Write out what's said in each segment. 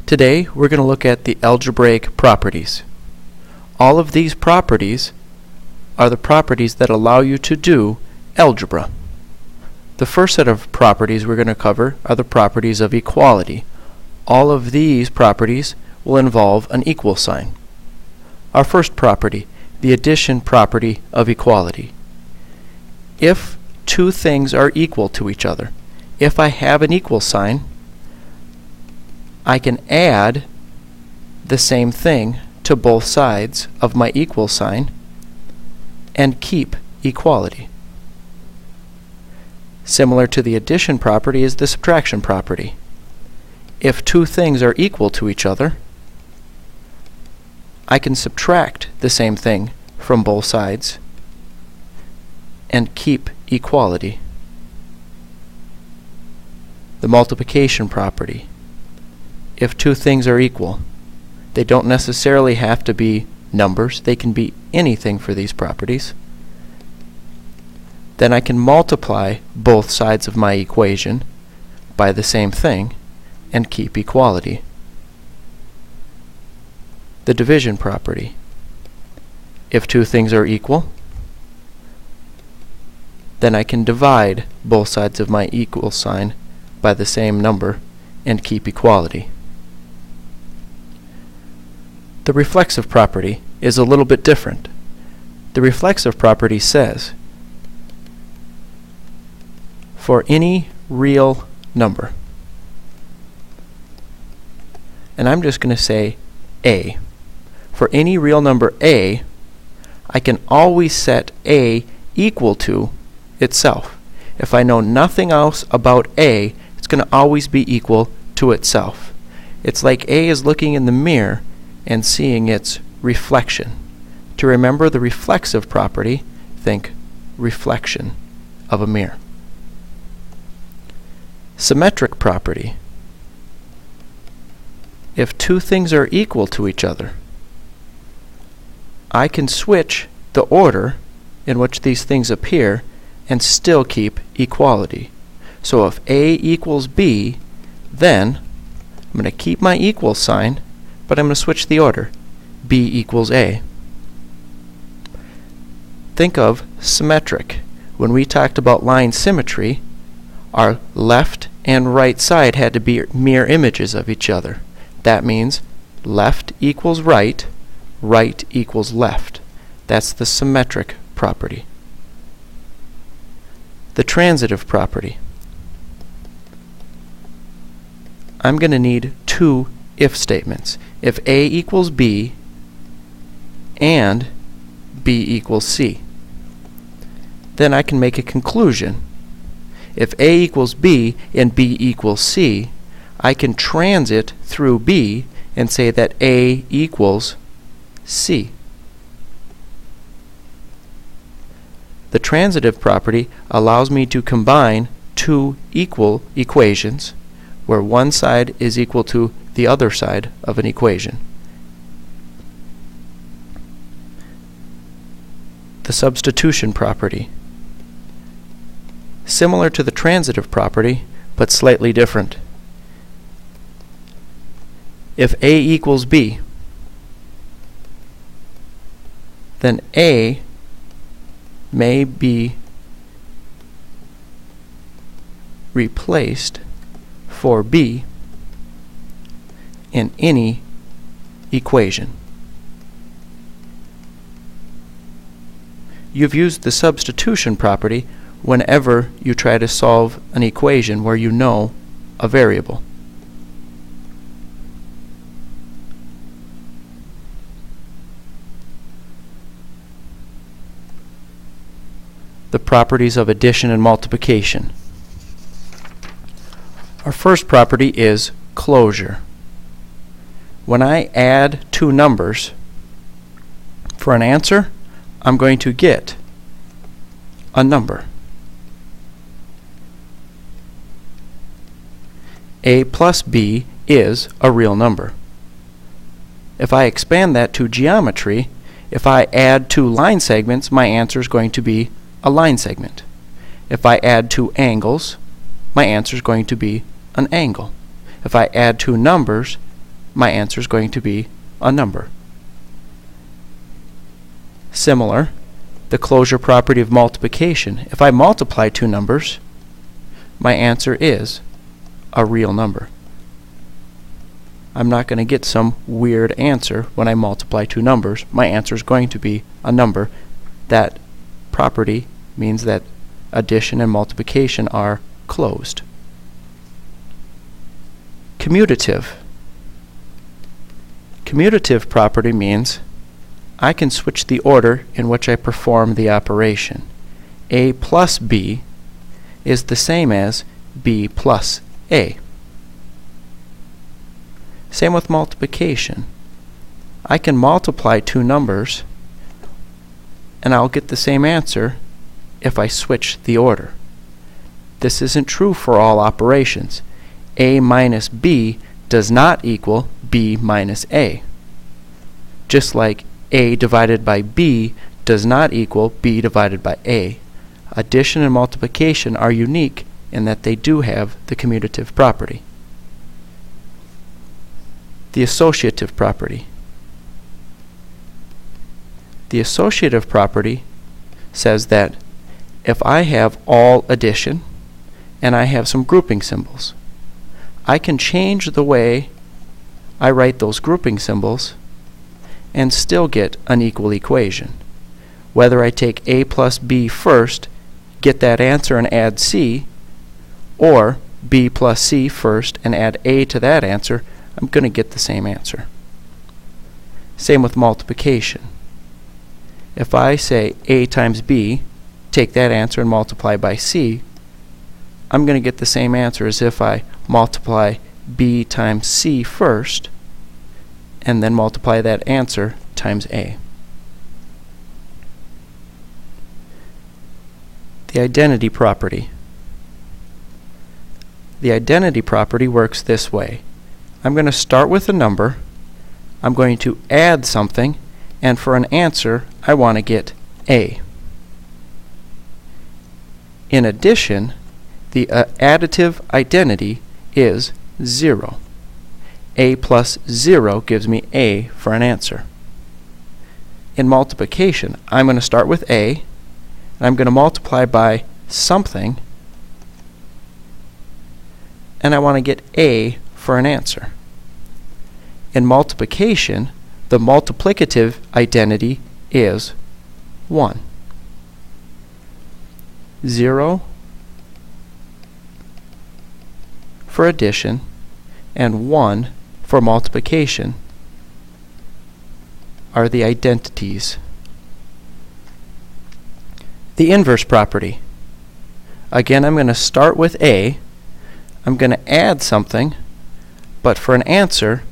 Today we're going to look at the algebraic properties. All of these properties are the properties that allow you to do algebra. The first set of properties we're going to cover are the properties of equality. All of these properties will involve an equal sign. Our first property, the addition property of equality. If two things are equal to each other, if I have an equal sign, I can add the same thing to both sides of my equal sign and keep equality. Similar to the addition property is the subtraction property. If two things are equal to each other, I can subtract the same thing from both sides and keep equality. The multiplication property. If two things are equal, they don't necessarily have to be numbers, they can be anything for these properties. Then I can multiply both sides of my equation by the same thing and keep equality. The division property. If two things are equal, then I can divide both sides of my equal sign by the same number and keep equality. The reflexive property is a little bit different. The reflexive property says, for any real number, and I'm just going to say a. For any real number a, I can always set a equal to itself. If I know nothing else about a, it's going to always be equal to itself. It's like a is looking in the mirror and seeing its reflection. To remember the reflexive property, think reflection of a mirror. Symmetric property. If two things are equal to each other, I can switch the order in which these things appear and still keep equality. So if A equals B, then I'm going to keep my equal sign, but I'm going to switch the order. B equals A. Think of symmetric. When we talked about line symmetry, our left and right side had to be mirror images of each other. That means left equals right, right equals left. That's the symmetric property. The transitive property. I'm going to need two if statements. If A equals B and B equals C, then I can make a conclusion. If A equals B and B equals C, I can transit through B and say that A equals C. The transitive property allows me to combine two equal equations where one side is equal to the other side of an equation. The substitution property. Similar to the transitive property, but slightly different. If A equals B, then A may be replaced for B in any equation. You've used the substitution property whenever you try to solve an equation where you know a variable. The properties of addition and multiplication. Our first property is closure. When I add two numbers for an answer, I'm going to get a number. A plus B is a real number. If I expand that to geometry, if I add two line segments, my answer is going to be a line segment. If I add two angles, my answer is going to be an angle. If I add two numbers, my answer is going to be a number. Similar, the closure property of multiplication. If I multiply two numbers, my answer is a real number. I'm not going to get some weird answer when I multiply two numbers. My answer is going to be a number. That property means that addition and multiplication are closed. Commutative. Commutative property means I can switch the order in which I perform the operation. A plus B is the same as B plus A. Same with multiplication. I can multiply two numbers and I'll get the same answer if I switch the order. This isn't true for all operations. A minus B does not equal B minus A. Just like A divided by B does not equal B divided by A. Addition and multiplication are unique in that they do have the commutative property. The associative property. The associative property says that if I have all addition and I have some grouping symbols, I can change the way I write those grouping symbols and still get an equal equation. Whether I take A plus B first, get that answer and add C, or B plus C first and add A to that answer, I'm going to get the same answer. Same with multiplication. If I say A times B, take that answer and multiply by C, I'm going to get the same answer as if I multiply B times C first and then multiply that answer times A. The identity property. The identity property works this way. I'm going to start with a number, I'm going to add something, and for an answer I want to get A. In addition, the additive identity is 0. A plus 0 gives me A for an answer. In multiplication, I'm going to start with A, and I'm going to multiply by something, and I want to get A for an answer. In multiplication, the multiplicative identity is 1. 0 for addition and 1 for multiplication are the identities. The inverse property. Again, I'm going to start with A. I'm going to add something, but for an answer,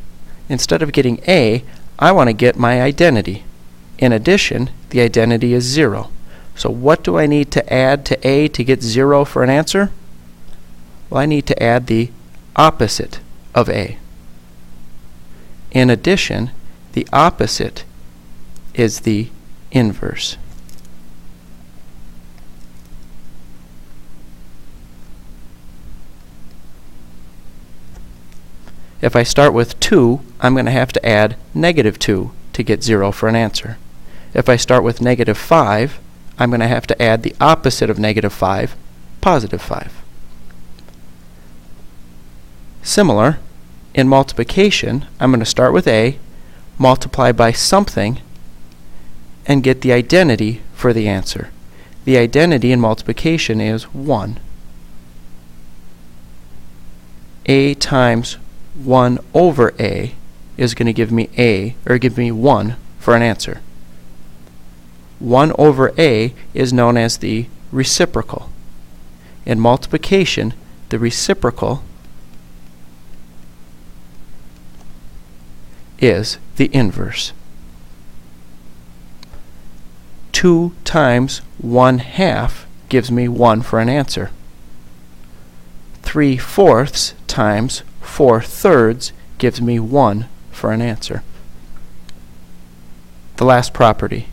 instead of getting A, I want to get my identity. In addition, the identity is 0. So what do I need to add to A to get 0 for an answer? Well, I need to add the opposite of A. In addition, the opposite is the inverse. If I start with 2, I'm going to have to add negative 2 to get 0 for an answer. If I start with negative 5, I'm going to have to add the opposite of negative 5, positive 5. Similar, in multiplication, I'm going to start with A, multiply by something, and get the identity for the answer. The identity in multiplication is 1. A times 1 over A is going to give me give me 1 for an answer. 1 over A is known as the reciprocal. In multiplication, the reciprocal is the inverse. 2 times 1/2 gives me 1 for an answer. 3/4 times 4/3 gives me 1 for an answer. The last property,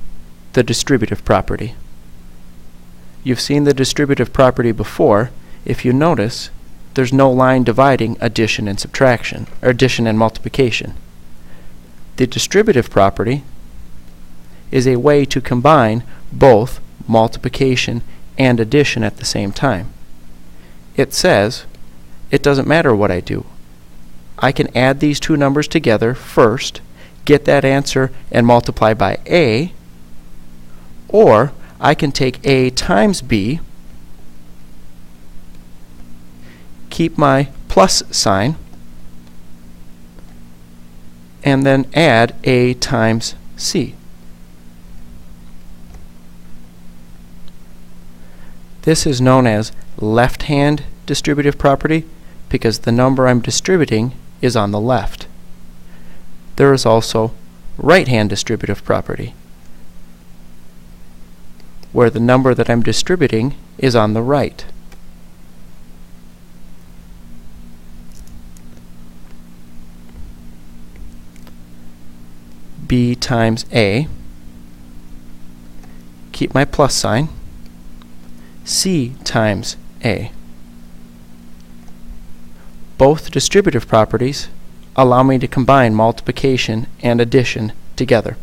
the distributive property. You've seen the distributive property before. If you notice, there's no line dividing addition and subtraction, or addition and multiplication. The distributive property is a way to combine both multiplication and addition at the same time. It says it doesn't matter what I do. I can add these two numbers together first, get that answer, and multiply by a, or I can take a times b, keep my plus sign, and then add a times c. This is known as left-hand distributive property because the number I'm distributing is on the left. There is also right-hand distributive property, where the number that I'm distributing is on the right. B times A, keep my plus sign, C times A. Both distributive properties allow me to combine multiplication and addition together.